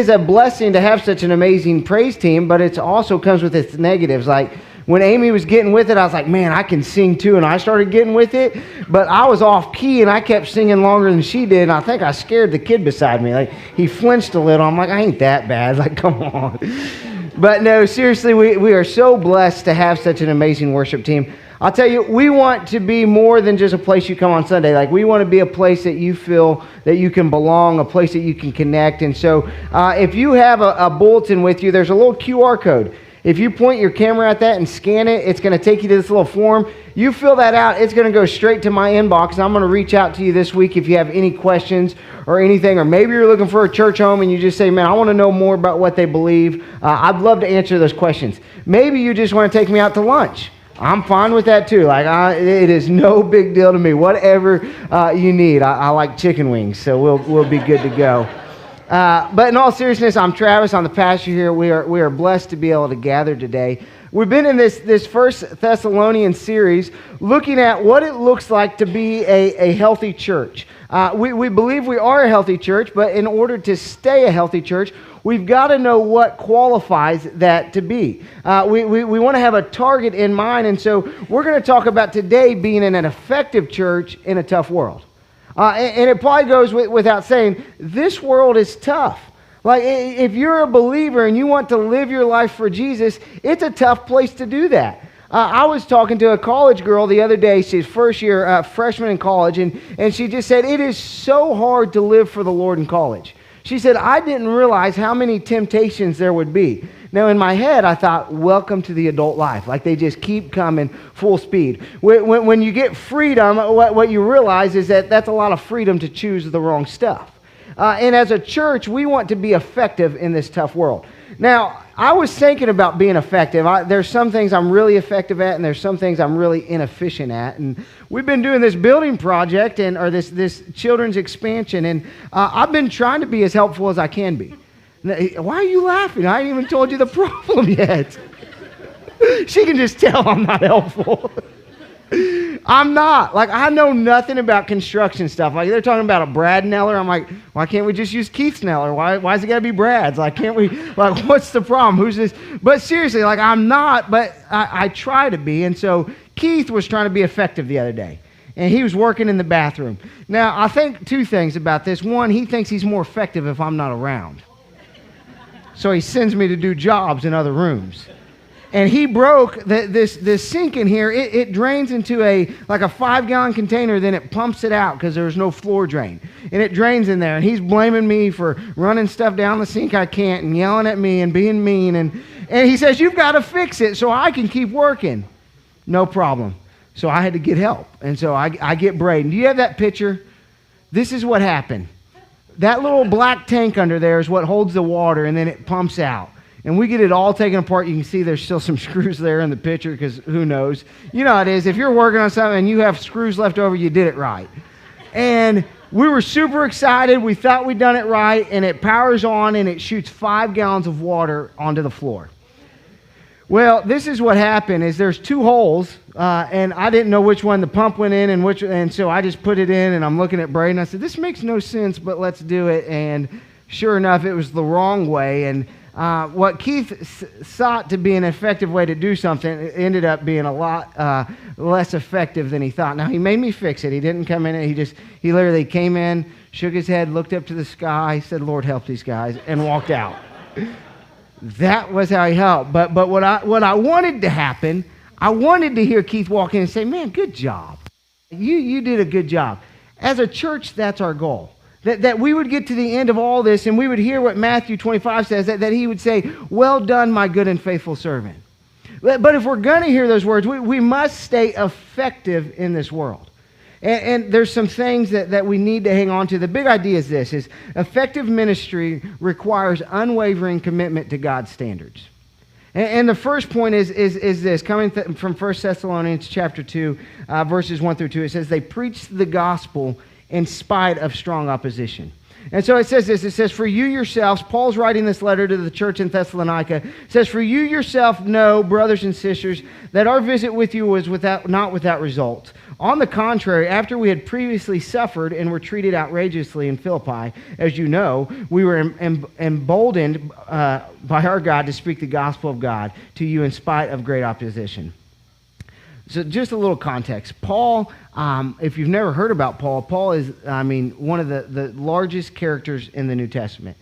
It's a blessing to have such an amazing praise team, but it also comes with its negatives. Like when Amy was getting with it, I was like, man, I can sing too. And I started getting with it, but I was off key and I kept singing longer than she did. And I think I scared the kid beside me. Like he flinched a little. I'm like, I ain't that bad. Like, come on. But no, seriously, we are so blessed to have such an amazing worship team. I'll tell you, we want to be more than just a place you come on Sunday. Like, we want to be a place that you feel that you can belong, a place that you can connect. And so if you have a bulletin with you, there's a little QR code. If you point your camera at that and scan it, it's going to take you to this little form. You fill that out, it's going to go straight to my inbox. And I'm going to reach out to you this week if you have any questions or anything. Or maybe you're looking for a church home and you just say, man, I want to know more about what they believe. I'd love to answer those questions. Maybe you just want to take me out to lunch. I'm fine with that too. Like it is no big deal to me. Whatever you need. I like chicken wings, so we'll be good to go. But in all seriousness, I'm Travis. I'm the pastor here. We are blessed to be able to gather today. We've been in this first Thessalonians series looking at what it looks like to be a healthy church. We believe we are a healthy church, but in order to stay a healthy church, we've got to know what qualifies that to be. We want to have a target in mind, and so we're going to talk about today being in an effective church in a tough world. And it probably goes without saying, this world is tough. Like, if you're a believer and you want to live your life for Jesus, it's a tough place to do that. I was talking to a college girl the other day. She's first year freshman in college, and she just said, it is so hard to live for the Lord in college. She said, I didn't realize how many temptations there would be. Now, in my head, I thought, welcome to the adult life. Like, they just keep coming full speed. When you get freedom, what you realize is that that's a lot of freedom to choose the wrong stuff. And as a church, we want to be effective in this tough world. Now, I was thinking about being effective. There's some things I'm really effective at, and there's some things I'm really inefficient at. And we've been doing this building project, or this children's expansion, and I've been trying to be as helpful as I can be. Why are you laughing? I ain't even told you the problem yet. She can just tell I'm not helpful. I'm not. Like, I know nothing about construction stuff. Like, they're talking about a Brad Neller. I'm like, why can't we just use Keith's Neller? Why is it got to be Brad's? Like, can't we, like, what's the problem? Who's this? But seriously, like, I'm not, but I try to be. And so Keith was trying to be effective the other day. And he was working in the bathroom. Now, I think two things about this. One, he thinks he's more effective if I'm not around. So he sends me to do jobs in other rooms. And he broke this sink in here. It drains into a 5-gallon container, then it pumps it out because there's no floor drain. And it drains in there. And he's blaming me for running stuff down the sink I can't and yelling at me and being mean. And he says, you've got to fix it so I can keep working. No problem. So I had to get help. And so I get Braden. Do you have that picture? This is what happened. That little black tank under there is what holds the water, and then it pumps out. And we get it all taken apart. You can see there's still some screws there in the picture because who knows. You know how it is. If you're working on something and you have screws left over, you did it right. And we were super excited. We thought we'd done it right. And it powers on and it shoots 5 gallons of water onto the floor. Well, this is what happened is there's 2 holes. And I didn't know which one the pump went in and so I just put it in and I'm looking at Braden. I said, this makes no sense, but let's do it. And sure enough, it was the wrong way. And what Keith sought to be an effective way to do something ended up being a lot less effective than he thought. Now, he made me fix it. He didn't come in. He literally came in, shook his head, looked up to the sky, said, Lord, help these guys, and walked out. That was how he helped. But what I wanted to happen, I wanted to hear Keith walk in and say, man, good job. You did a good job. As a church, that's our goal. That we would get to the end of all this and we would hear what Matthew 25 says, that he would say, well done, my good and faithful servant. But if we're going to hear those words, we must stay effective in this world. And there's some things that we need to hang on to. The big idea is this, is effective ministry requires unwavering commitment to God's standards. And the first point is this, coming from 1 Thessalonians chapter 2, verses 1 through 2. It says, they preached the gospel in spite of strong opposition. And so it says this, it says, for you yourselves, Paul's writing this letter to the church in Thessalonica, it says, for you yourself know, brothers and sisters, that our visit with you was not without result. On the contrary, after we had previously suffered and were treated outrageously in Philippi, as you know, we were emboldened by our God to speak the gospel of God to you in spite of great opposition. So just a little context. Paul, if you've never heard about Paul, Paul is, one of the largest characters in the New Testament.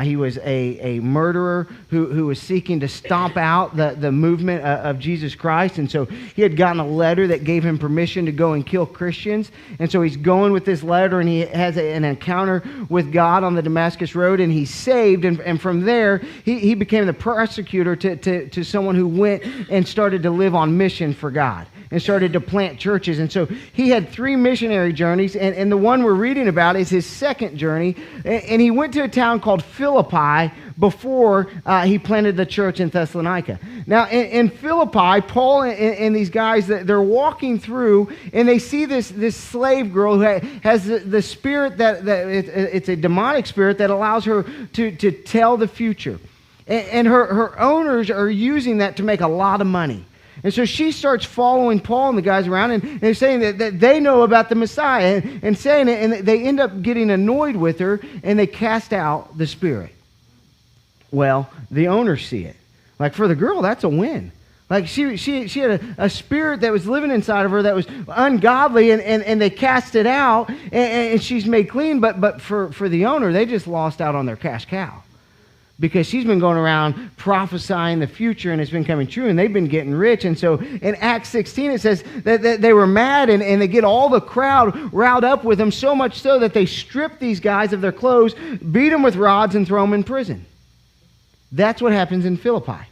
He was a murderer who was seeking to stomp out the movement of Jesus Christ. And so he had gotten a letter that gave him permission to go and kill Christians. And so he's going with this letter, and he has an encounter with God on the Damascus Road, and he's saved. And from there, he became the prosecutor to someone who went and started to live on mission for God and started to plant churches. And so he had 3 missionary journeys, and the one we're reading about is his second journey. And he went to a town called Philippi before he planted the church in Thessalonica. Now, in Philippi, Paul and these guys, they're walking through, and they see this slave girl who has the spirit that it's a demonic spirit that allows her to tell the future. And her owners are using that to make a lot of money. And so she starts following Paul and the guys around, and they're saying that they know about the Messiah and saying it, and they end up getting annoyed with her, and they cast out the spirit. Well, the owners see it. Like, for the girl, that's a win. Like, she had a spirit that was living inside of her that was ungodly, and they cast it out, and she's made clean. But for the owner, they just lost out on their cash cow. Because she's been going around prophesying the future, and it's been coming true, and they've been getting rich. And so in Acts 16, it says that they were mad, and they get all the crowd riled up with them, so much so that they strip these guys of their clothes, beat them with rods, and throw them in prison. That's what happens in Philippi.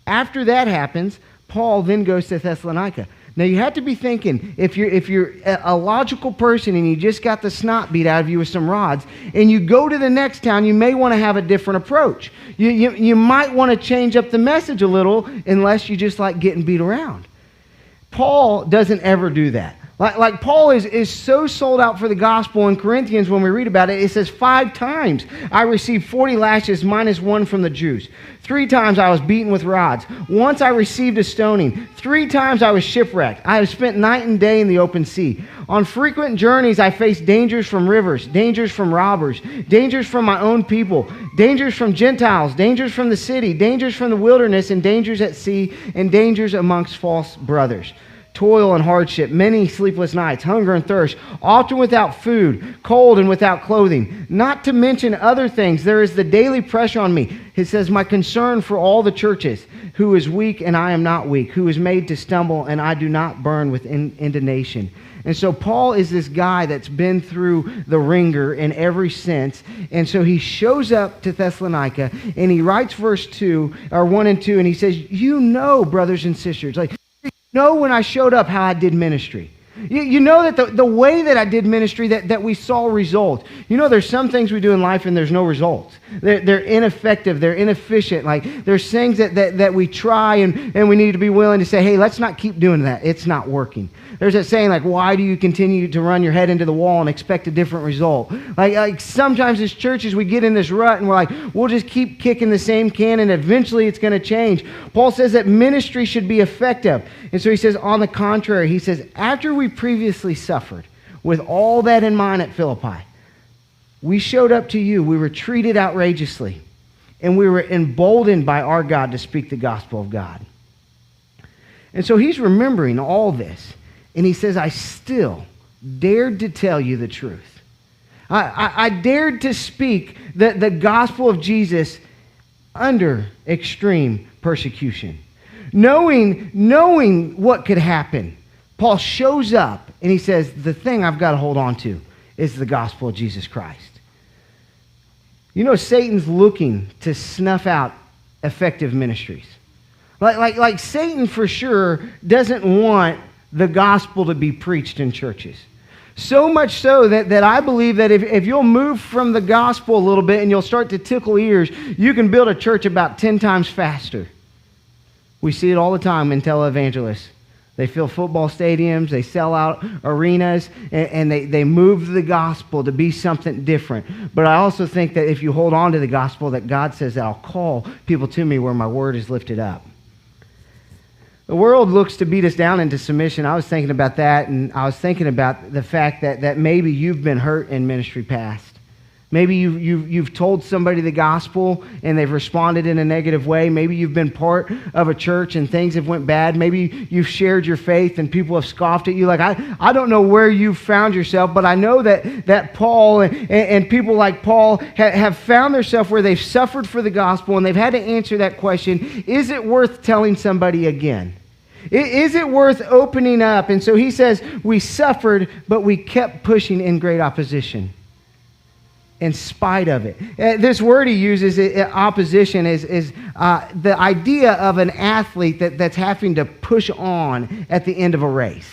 After that happens, Paul then goes to Thessalonica. Now, you have to be thinking, if you're a logical person and you just got the snot beat out of you with some rods, and you go to the next town, you may want to have a different approach. You might want to change up the message a little, unless you just like getting beat around. Paul doesn't ever do that. Like Paul is so sold out for the gospel. In Corinthians, when we read about it, it says 5 times I received 40 lashes minus 1 from the Jews. 3 times I was beaten with rods. Once I received a stoning. 3 times I was shipwrecked. I have spent night and day in the open sea. On frequent journeys I faced dangers from rivers, dangers from robbers, dangers from my own people, dangers from Gentiles, dangers from the city, dangers from the wilderness, and dangers at sea, and dangers amongst false brothers. Toil and hardship, many sleepless nights, hunger and thirst, often without food, cold and without clothing. Not to mention other things, there is the daily pressure on me. It says, my concern for all the churches, who is weak and I am not weak, who is made to stumble and I do not burn with indignation. And so Paul is this guy that's been through the ringer in every sense. And so he shows up to Thessalonica, and he writes verse 2, or 1 and 2, and he says, you know, brothers and sisters, like, know when I showed up how I did ministry. You know that the way that I did ministry, that we saw results. You know, there's some things we do in life and there's no results. They're ineffective. They're inefficient. Like, there's things that we try and we need to be willing to say, hey, let's not keep doing that. It's not working. There's that saying, like, why do you continue to run your head into the wall and expect a different result? Like sometimes as churches, we get in this rut and we're like, we'll just keep kicking the same can and eventually it's going to change. Paul says that ministry should be effective. And so he says, on the contrary, he says, after we previously suffered with all that in mind at Philippi, we showed up to you. We were treated outrageously, and we were emboldened by our God to speak the gospel of God. And so he's remembering all this. And he says, I still dared to tell you the truth. I dared to speak the gospel of Jesus under extreme persecution. Knowing what could happen, Paul shows up and he says, the thing I've got to hold on to is the gospel of Jesus Christ. You know, Satan's looking to snuff out effective ministries. Like Satan for sure doesn't want the gospel to be preached in churches. So much so that I believe that if you'll move from the gospel a little bit and you'll start to tickle ears, you can build a church about 10 times faster. We see it all the time in televangelists. They fill football stadiums, they sell out arenas, and they move the gospel to be something different. But I also think that if you hold on to the gospel, that God says that I'll call people to me where my word is lifted up. The world looks to beat us down into submission. I was thinking about that, and I was thinking about the fact that maybe you've been hurt in ministry past. Maybe you've told somebody the gospel and they've responded in a negative way. Maybe you've been part of a church and things have went bad. Maybe you've shared your faith and people have scoffed at you. Like, I don't know where you've found yourself, but I know that Paul and people like Paul have found themselves where they've suffered for the gospel and they've had to answer that question, is it worth telling somebody again? Is it worth opening up? And so he says, we suffered, but we kept pushing in great opposition. In spite of it. This word he uses, opposition, is the idea of an athlete that's having to push on at the end of a race.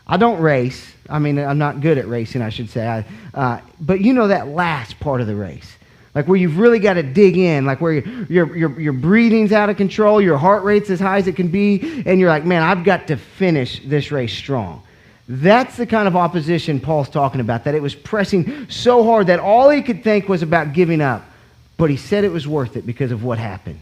I don't race. I mean, I'm not good at racing, I should say. But you know that last part of the race. Like where you've really got to dig in, like where your breathing's out of control, your heart rate's as high as it can be, and you're like, man, I've got to finish this race strong. That's the kind of opposition Paul's talking about, that it was pressing so hard that all he could think was about giving up. But he said it was worth it because of what happened.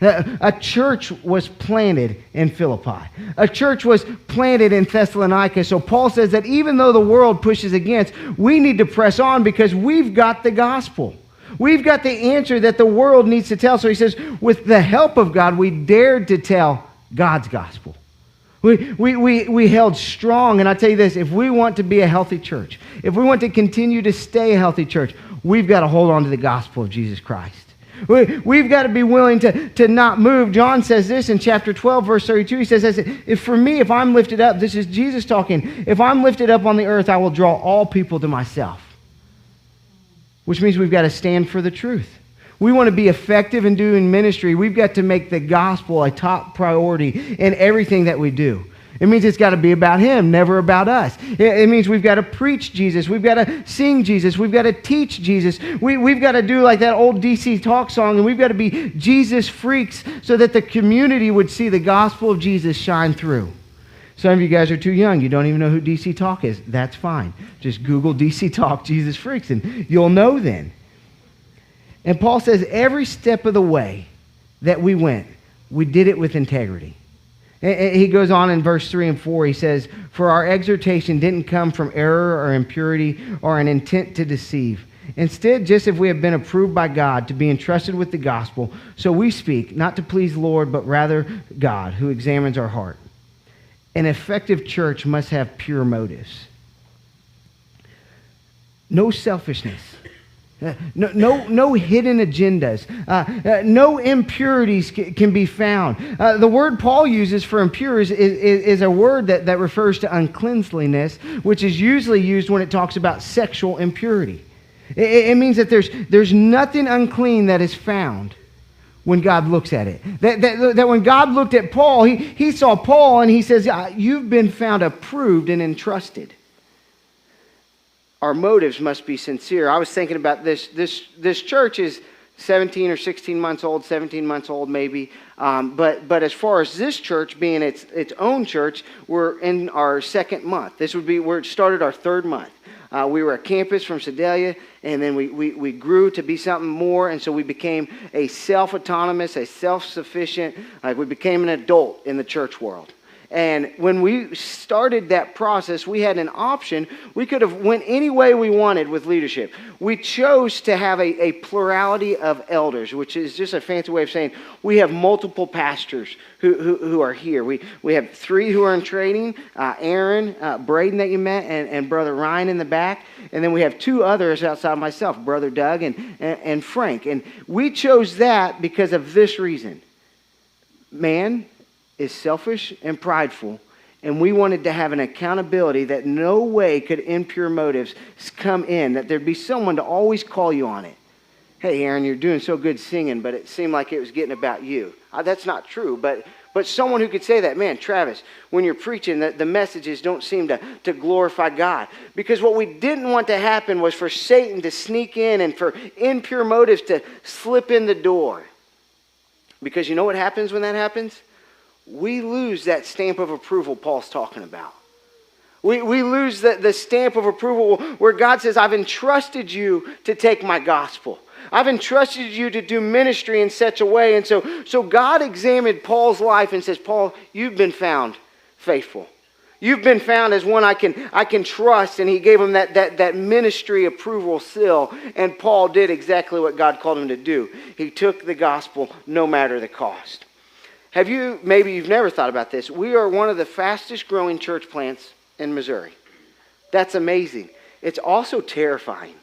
A church was planted in Philippi. A church was planted in Thessalonica. So Paul says that even though the world pushes against, we need to press on because we've got the gospel. We've got the answer that the world needs to tell. So he says, with the help of God, we dared to tell God's gospel. We held strong, and I tell you this, if we want to be a healthy church, if we want to continue to stay a healthy church, we've got to hold on to the gospel of Jesus Christ. We've got to be willing to not move. John says this in chapter 12, verse 32. He says, if I'm lifted up, this is Jesus talking, if I'm lifted up on the earth, I will draw all people to myself. Which means we've got to stand for the truth. We want to be effective in doing ministry. We've got to make the gospel a top priority in everything that we do. It means it's got to be about Him, never about us. It means we've got to preach Jesus. We've got to sing Jesus. We've got to teach Jesus. We've got to do like that old DC Talk song, and we've got to be Jesus freaks so that the community would see the gospel of Jesus shine through. Some of you guys are too young. You don't even know who DC Talk is. That's fine. Just Google DC Talk, Jesus freaks, and you'll know then. And Paul says every step of the way that we went, we did it with integrity. He goes on in verse 3 and 4, he says, for our exhortation didn't come from error or impurity or an intent to deceive. Instead, just as we have been approved by God to be entrusted with the gospel, so we speak, not to please the Lord, but rather God, who examines our heart. An effective church must have pure motives. No selfishness. No hidden agendas. No impurities can be found. The word Paul uses for impure is a word that refers to uncleanliness, which is usually used when it talks about sexual impurity. It means that there's nothing unclean that is found when God looks at it. That when God looked at Paul, he saw Paul and he says, you've been found approved and entrusted. Our motives must be sincere. I was thinking about this church is 17 or 16 months old, 17 months old maybe. But as far as this church being its own church, we're in our second month. This would be where it started our third month. We were a campus from Sedalia, and then we grew to be something more, and so we became a self-autonomous, a self-sufficient, we became an adult in the church world. And when we started that process, we had an option. We could have went any way we wanted with leadership. We chose to have a plurality of elders, which is just a fancy way of saying we have multiple pastors who are here. We have 3 who are in training, Aaron, Braden that you met, and Brother Ryan in the back. And then we have 2 others outside myself, Brother Doug and Frank. And we chose that because of this reason. Man is selfish and prideful, and we wanted to have an accountability that no way could impure motives come in, that there'd be someone to always call you on it. Hey, Aaron, you're doing so good singing, but it seemed like it was getting about you. That's not true, but someone who could say that, man, Travis, when you're preaching, the messages don't seem to glorify God. Because what we didn't want to happen was for Satan to sneak in and for impure motives to slip in the door. Because you know what happens when that happens? we lose that stamp of approval Paul's talking about. We lose the stamp of approval where God says, I've entrusted you to take my gospel. I've entrusted you to do ministry in such a way. And so God examined Paul's life and says, Paul, you've been found faithful. You've been found as one I can trust. And he gave him that ministry approval seal. And Paul did exactly what God called him to do. He took the gospel no matter the cost. Maybe you've never thought about this. We are one of the fastest growing church plants in Missouri. That's amazing. It's also terrifying.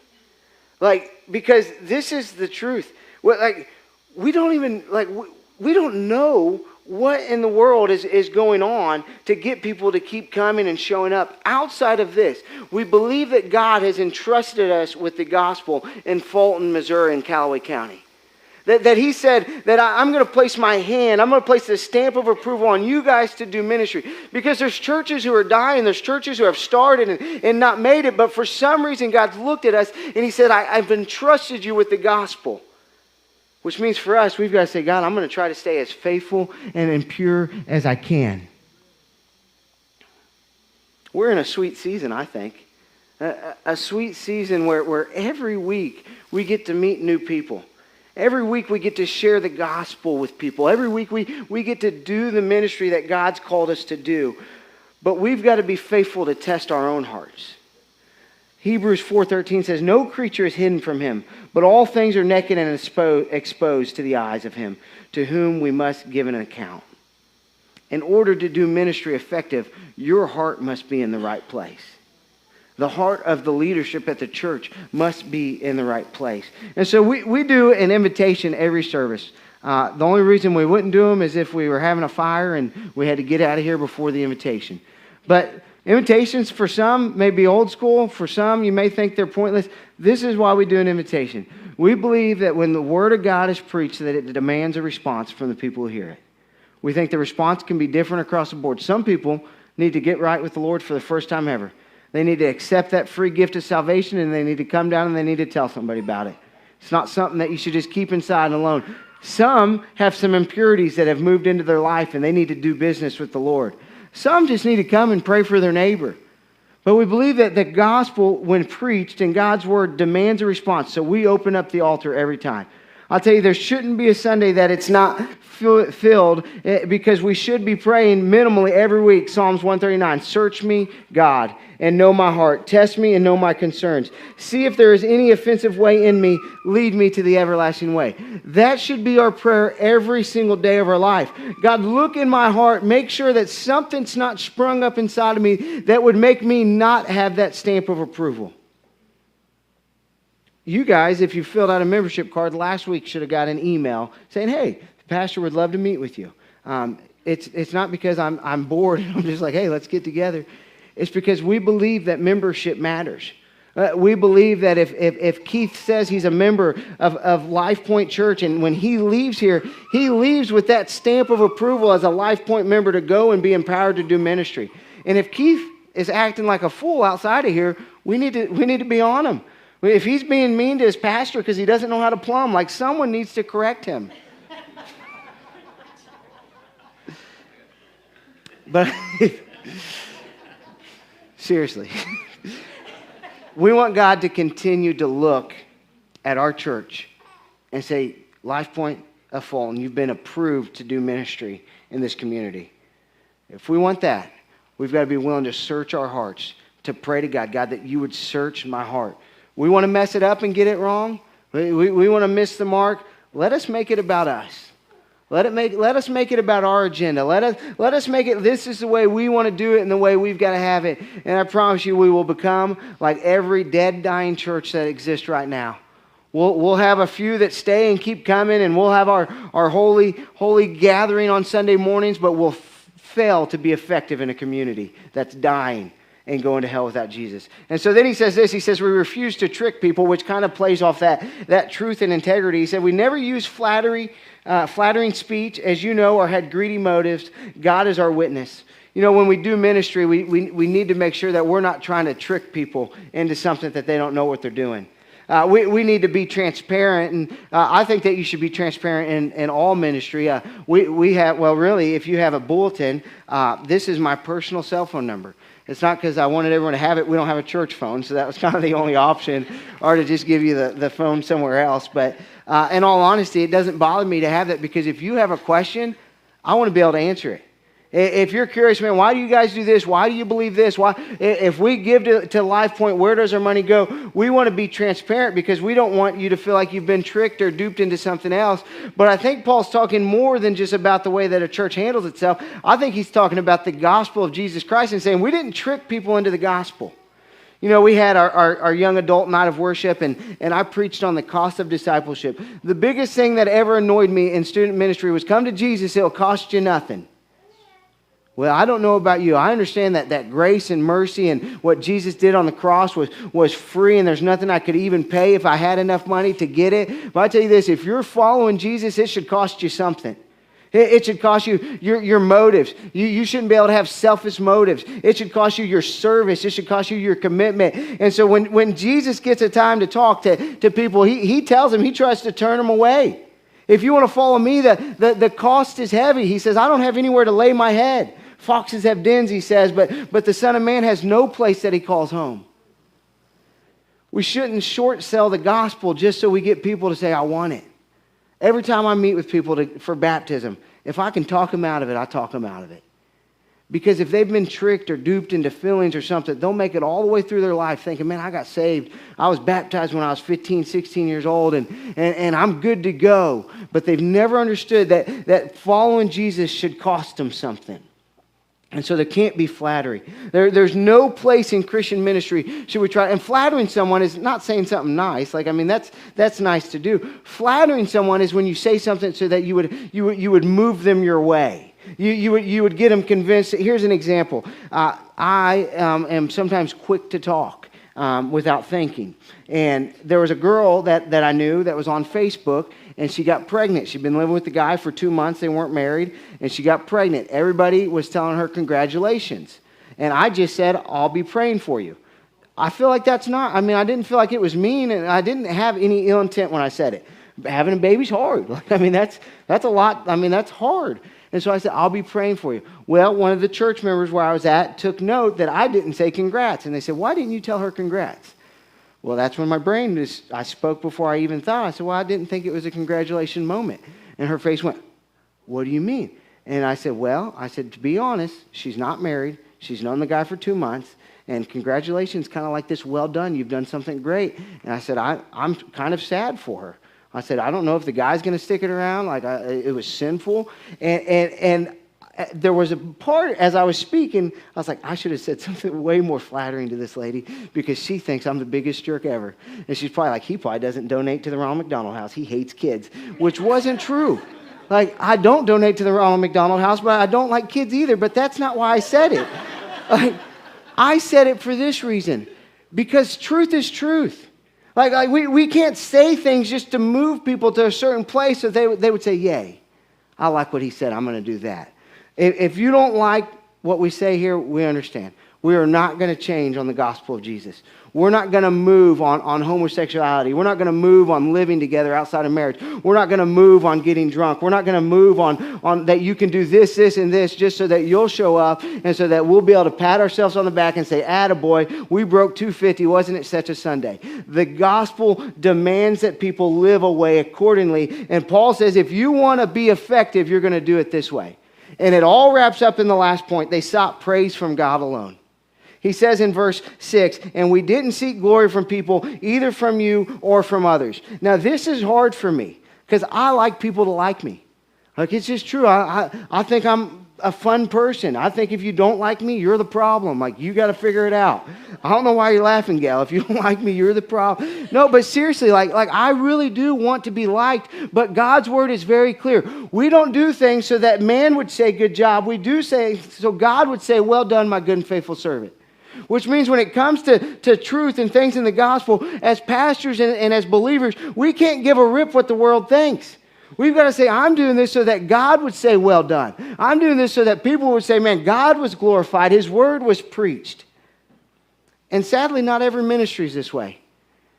Because this is the truth. We don't know what in the world is going on to get people to keep coming and showing up. Outside of this, we believe that God has entrusted us with the gospel in Fulton, Missouri, and Callaway County. That he said that I'm going to place my hand, I'm going to place the stamp of approval on you guys to do ministry. Because there's churches who are dying, there's churches who have started and not made it, but for some reason God's looked at us and he said, I've entrusted you with the gospel. Which means for us, we've got to say, God, I'm going to try to stay as faithful and pure as I can. We're in a sweet season, I think. A sweet season where every week we get to meet new people. Every week we get to share the gospel with people. Every week we get to do the ministry that God's called us to do. But we've got to be faithful to test our own hearts. Hebrews 4:13 says, no creature is hidden from him, but all things are naked and exposed to the eyes of him, to whom we must give an account. In order to do ministry effective, your heart must be in the right place. The heart of the leadership at the church must be in the right place. And so we do an invitation every service. The only reason we wouldn't do them is if we were having a fire and we had to get out of here before the invitation. But invitations for some may be old school. For some, you may think they're pointless. This is why we do an invitation. We believe that when the Word of God is preached, that it demands a response from the people who hear it. We think the response can be different across the board. Some people need to get right with the Lord for the first time ever. They need to accept that free gift of salvation, and they need to come down and they need to tell somebody about it. It's not something that you should just keep inside and alone. Some have some impurities that have moved into their life, and they need to do business with the Lord. Some just need to come and pray for their neighbor. But we believe that the gospel, when preached and God's word, demands a response. So we open up the altar every time. I'll tell you, there shouldn't be a Sunday that it's not filled, because we should be praying minimally every week. Psalms 139, search me, God, and know my heart. Test me and know my concerns. See if there is any offensive way in me. Lead me to the everlasting way. That should be our prayer every single day of our life. God, look in my heart. Make sure that something's not sprung up inside of me that would make me not have that stamp of approval. You guys, if you filled out a membership card last week, should have got an email saying, hey, the pastor would love to meet with you. It's not because I'm bored and I'm just like, hey, let's get together. It's because we believe that membership matters. We believe that if Keith says he's a member of Life Point Church, and when he leaves here, he leaves with that stamp of approval as a Life Point member to go and be empowered to do ministry. And if Keith is acting like a fool outside of here, we need to be on him. If he's being mean to his pastor because he doesn't know how to plumb, like, someone needs to correct him. But seriously, we want God to continue to look at our church and say, Life Point of Fulton, you've been approved to do ministry in this community. If we want that, we've got to be willing to search our hearts, to pray to God, God, that you would search my heart. We want to mess it up and get it wrong. We want to miss the mark. Let us make it about us. Let us make it about our agenda. Let us make it, this is the way we want to do it and the way we've got to have it. And I promise you, we will become like every dead, dying church that exists right now. We'll have a few that stay and keep coming, and we'll have our holy gathering on Sunday mornings, but we'll fail to be effective in a community that's dying and going to hell without Jesus. And so then he says this, he says, we refuse to trick people, which kind of plays off that truth and integrity. He said, we never use flattering speech, as you know, or had greedy motives. God is our witness. You know, when we do ministry, we need to make sure that we're not trying to trick people into something that they don't know what they're doing. We need to be transparent, and I think that you should be transparent in all ministry. We have, well, really, if you have a bulletin, this is my personal cell phone number. It's not because I wanted everyone to have it. We don't have a church phone, so that was kind of the only option, or to just give you the phone somewhere else. But in all honesty, it doesn't bother me to have that, because if you have a question, I want to be able to answer it. If you're curious, man, why do you guys do this? Why do you believe this? Why? If we give to Life Point, where does our money go? We want to be transparent, because we don't want you to feel like you've been tricked or duped into something else. But I think Paul's talking more than just about the way that a church handles itself. I think he's talking about the gospel of Jesus Christ and saying we didn't trick people into the gospel. You know, we had our young adult night of worship, and I preached on the cost of discipleship. The biggest thing that ever annoyed me in student ministry was, come to Jesus, it'll cost you nothing. Well, I don't know about you. I understand that grace and mercy and what Jesus did on the cross was free, and there's nothing I could even pay if I had enough money to get it. But I tell you this, if you're following Jesus, it should cost you something. It should cost you your motives. You shouldn't be able to have selfish motives. It should cost you your service. It should cost you your commitment. And so when Jesus gets a time to talk to people, he tells them, he tries to turn them away. If you want to follow me, the cost is heavy. He says, I don't have anywhere to lay my head. Foxes have dens, he says, but the Son of Man has no place that he calls home. We shouldn't short sell the gospel just so we get people to say, I want it. Every time I meet with people for baptism, if I can talk them out of it, I talk them out of it. Because if they've been tricked or duped into feelings or something, they'll make it all the way through their life thinking, man, I got saved. I was baptized when I was 15, 16 years old, and I'm good to go. But they've never understood that following Jesus should cost them something. And so there can't be flattery. There's no place in Christian ministry should we try. And flattering someone is not saying something nice. Like, I mean, that's nice to do. Flattering someone is when you say something so that you would move them your way. You would get them convinced. Here's an example. I am sometimes quick to talk without thinking. And there was a girl that I knew that was on Facebook, and she got pregnant. She'd been living with the guy for 2 months. They weren't married, and she got pregnant. Everybody was telling her congratulations. And I just said, I'll be praying for you. I feel like that's not, I mean, I didn't feel like it was mean, and I didn't have any ill intent when I said it. Having a baby's hard. I mean, that's a lot. I mean, that's hard. And so I said, I'll be praying for you. Well, one of the church members where I was at took note that I didn't say congrats. And they said, why didn't you tell her congrats? Well, that's when my brain I spoke before I even thought. I said, well, I didn't think it was a congratulation moment. And her face went, what do you mean? And I said, to be honest, she's not married. She's known the guy for 2 months. And congratulations, kind of like this, well done. You've done something great. And I said, I'm kind of sad for her. I said, I don't know if the guy's going to stick it around. Like, it was sinful. And there was a part, as I was speaking, I was like, I should have said something way more flattering to this lady, because she thinks I'm the biggest jerk ever. And she's probably like, he probably doesn't donate to the Ronald McDonald House. He hates kids, which wasn't true. Like, I don't donate to the Ronald McDonald House, but I don't like kids either. But that's not why I said it. Like, I said it for this reason, because truth is truth. Like we can't say things just to move people to a certain place so they would say, yay, I like what he said, I'm going to do that. If you don't like what we say here, we understand. We are not going to change on the gospel of Jesus. We're not going to move on homosexuality. We're not going to move on living together outside of marriage. We're not going to move on getting drunk. We're not going to move on that you can do this, and this just so that you'll show up and so that we'll be able to pat ourselves on the back and say, attaboy, we broke 250, wasn't it such a Sunday? The gospel demands that people live a way accordingly. And Paul says if you want to be effective, you're going to do it this way. And it all wraps up in the last point. They sought praise from God alone. He says in verse 6, and we didn't seek glory from people, either from you or from others. Now, this is hard for me because I like people to like me. Like, it's just true. I think I'm a fun person. I think if you don't like me, you're the problem. Like, you got to figure it out. I don't know why you're laughing, gal. If you don't like me, you're the problem. No, but seriously, like I really do want to be liked, but God's word is very clear. We don't do things so that man would say, good job. We do say, so God would say, well done, my good and faithful servant. Which means when it comes to truth and things in the gospel, as pastors and as believers, we can't give a rip what the world thinks. We've got to say, I'm doing this so that God would say, well done. I'm doing this so that people would say, man, God was glorified. His word was preached. And sadly, not every ministry is this way.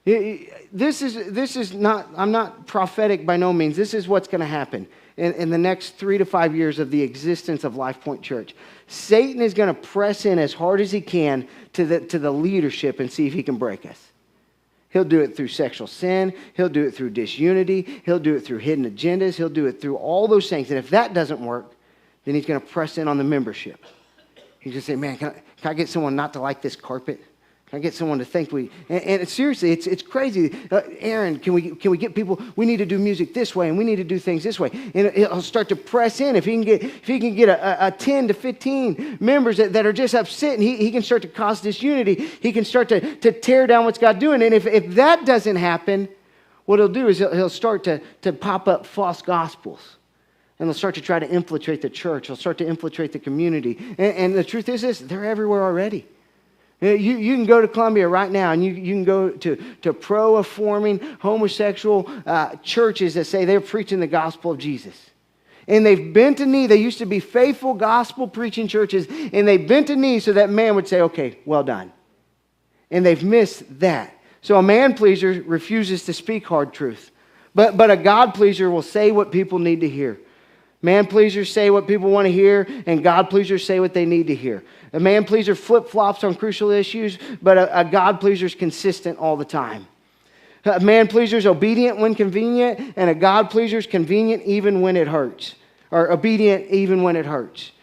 This is not, I'm not prophetic by no means. This is what's going to happen in the next 3 to 5 years of the existence of Life Point Church. Satan is going to press in as hard as he can to the leadership and see if he can break us. He'll do it through sexual sin. He'll do it through disunity. He'll do it through hidden agendas. He'll do it through all those things. And if that doesn't work, then he's going to press in on the membership. He's going to say, man, can I get someone not to like this carpet? Can I get someone to think and seriously, it's crazy. Aaron, can we get people, we need to do music this way and we need to do things this way. And he'll start to press in. If he can get a 10 to 15 members that are just upset, and he can start to cause disunity. He can start to tear down what's God doing. And if that doesn't happen, what he'll do is he'll start to pop up false gospels. And they'll start to try to infiltrate the church. They'll start to infiltrate the community. And the truth is this, they're everywhere already. You can go to Columbia right now, and you can go to pro-affirming homosexual churches that say they're preaching the gospel of Jesus. And they've bent a knee. They used to be faithful gospel-preaching churches, and they bent a knee so that man would say, okay, well done. And they've missed that. So a man-pleaser refuses to speak hard truth. But a God-pleaser will say what people need to hear. Man-pleasers say what people want to hear, and God-pleasers say what they need to hear. A man-pleaser flip-flops on crucial issues, but a God-pleaser is consistent all the time. A man-pleaser is obedient when convenient, and a God-pleaser is convenient even when it hurts, or obedient even when it hurts.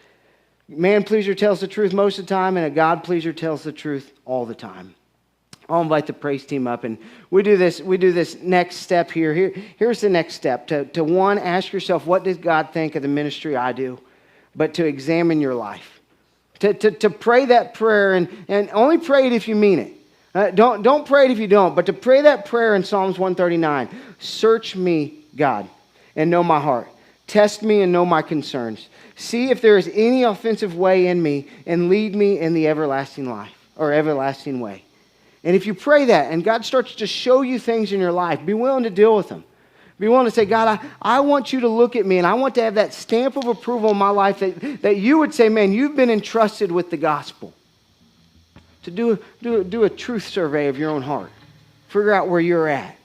Man-pleaser tells the truth most of the time, and a God-pleaser tells the truth all the time. I'll invite the praise team up, and we do this next step here. Here's the next step. To one, ask yourself, what does God think of the ministry I do? But to examine your life. To pray that prayer, and only pray it if you mean it. Don't pray it if you don't, but to pray that prayer in Psalms 139. Search me, God, and know my heart. Test me and know my concerns. See if there is any offensive way in me, and lead me in the everlasting life, or everlasting way. And if you pray that and God starts to show you things in your life, be willing to deal with them. Be willing to say, God, I want you to look at me, and I want to have that stamp of approval in my life that you would say, man, you've been entrusted with the gospel. To do a truth survey of your own heart. Figure out where you're at.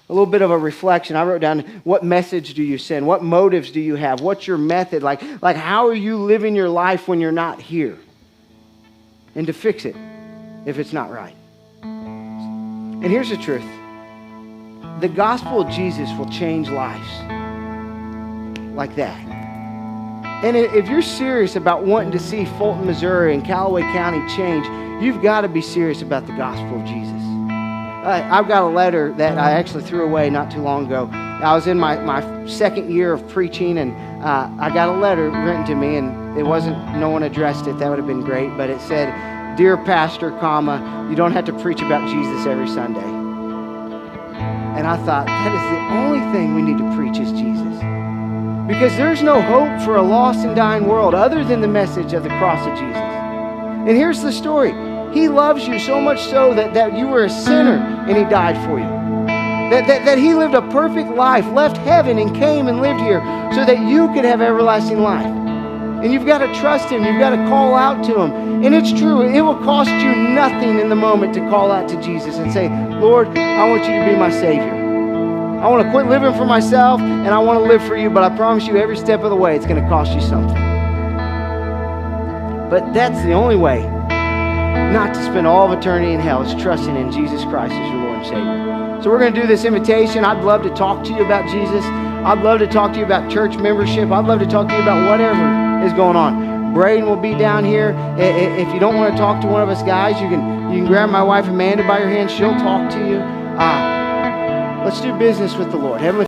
A little bit of a reflection. I wrote down, what message do you send? What motives do you have? What's your method? Like how are you living your life when you're not here? And to fix it if it's not right. And here's the truth. The gospel of Jesus will change lives like that. And if you're serious about wanting to see Fulton, Missouri and Callaway County change, you've got to be serious about the gospel of Jesus. I've got a letter that I actually threw away not too long ago. I was in my second year of preaching, and I got a letter written to me, and no one addressed it. That would have been great. But it said, "Dear Pastor, you don't have to preach about Jesus every Sunday." And I thought, that is the only thing we need to preach is Jesus. Because there's no hope for a lost and dying world other than the message of the cross of Jesus. And here's the story. He loves you so much so that you were a sinner and He died for you. That He lived a perfect life, left heaven and came and lived here so that you could have everlasting life. And you've got to trust Him. You've got to call out to Him. And it's true. It will cost you nothing in the moment to call out to Jesus and say, Lord, I want you to be my Savior. I want to quit living for myself, and I want to live for you, but I promise you every step of the way it's going to cost you something. But that's the only way not to spend all of eternity in hell, is trusting in Jesus Christ as your Lord and Savior. So we're going to do this invitation. I'd love to talk to you about Jesus. I'd love to talk to you about church membership. I'd love to talk to you about whatever is going on. Braden will be down here. If you don't want to talk to one of us guys, you can grab my wife Amanda by your hand. She'll talk to you. Let's do business with the Lord. Heavenly